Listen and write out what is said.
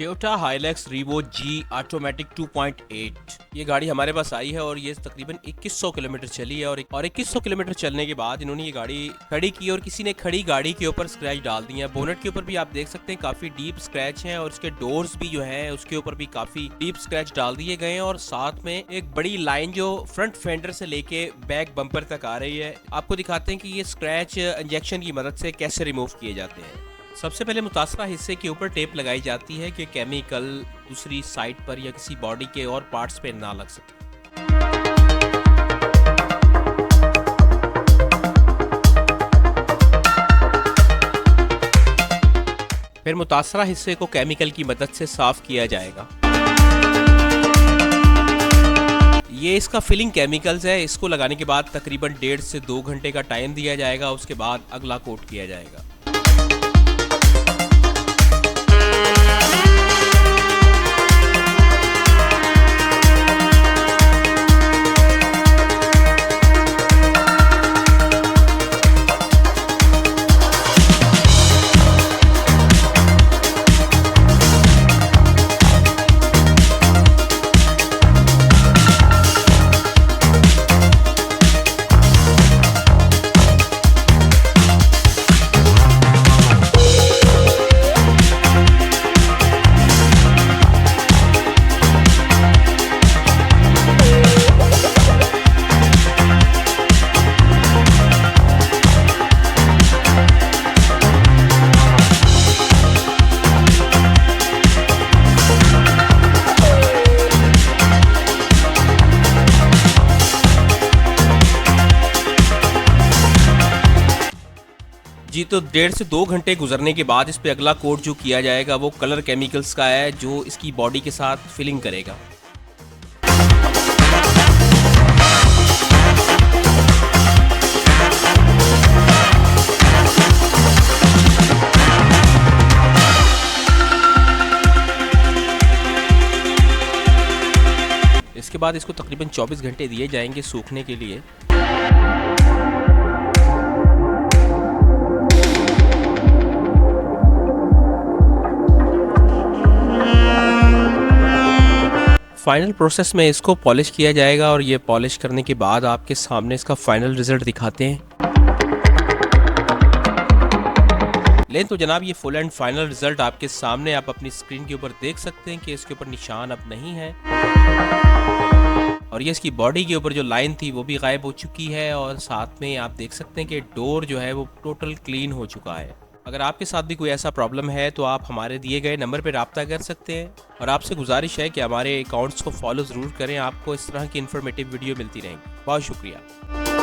Toyota Hilux Revo जी automatic 2.8 ये गाड़ी हमारे पास आई है और ये तकरीबन 2100 किलोमीटर चली है और 2100 किलोमीटर चलने के बाद इन्होंने ये गाड़ी खड़ी की और किसी ने खड़ी गाड़ी के ऊपर स्क्रैच डाल दिए हैं। बोनेट के ऊपर भी आप देख सकते हैं काफी डीप स्क्रैच हैं और उसके डोर्स भी जो है उसके ऊपर भी काफी डीप स्क्रैच डाल दिए गए हैं और साथ में एक बड़ी लाइन जो फ्रंट फेंडर से लेके बैक बम्पर तक आ रही है। आपको दिखाते हैं कि ये स्क्रैच इंजेक्शन की मदद से कैसे रिमूव किए जाते हैं। सबसे पहले मुतासरा हिस्से के ऊपर टेप लगाई जाती है कि केमिकल दूसरी साइड पर या किसी बॉडी के और पार्ट्स पे ना लग सके। फिर मुतासरा हिस्से को केमिकल की मदद से साफ किया जाएगा। ये इसका फिलिंग केमिकल्स है। इसको लगाने के बाद तकरीबन 1.5 से 2 घंटे का टाइम दिया जाएगा। उसके बाद अगला कोट किया जाएगा। जी तो 1.5 से 2 घंटे गुजरने के बाद इस पे अगला कोट जो किया जाएगा वो कलर केमिकल्स का है जो इसकी बॉडी के साथ फिलिंग करेगा। इसके बाद इसको तकरीबन 24 घंटे दिए जाएंगे सूखने के लिए। फाइनल प्रोसेस में इसको पॉलिश किया जाएगा और ये पॉलिश करने के बाद आपके सामने इसका फाइनल रिजल्ट दिखाते हैं। लेकिन तो जनाब ये फुल एंड फाइनल रिजल्ट आपके सामने आप अपनी स्क्रीन के ऊपर देख सकते हैं कि इसके ऊपर निशान अब नहीं है और ये इसकी बॉडी के ऊपर जो लाइन थी वो भी गायब हो चुकी है और साथ में आप देख सकते हैं कि डोर जो है वो टोटल क्लीन हो चुका है। अगर आपके साथ भी कोई ऐसा प्रॉब्लम है तो आप हमारे दिए गए नंबर पर रब्ता कर सकते हैं और आपसे गुजारिश है कि हमारे अकाउंट्स को फॉलो ज़रूर करें। आपको इस तरह की इन्फॉर्मेटिव वीडियो मिलती रहेंगी। बहुत शुक्रिया।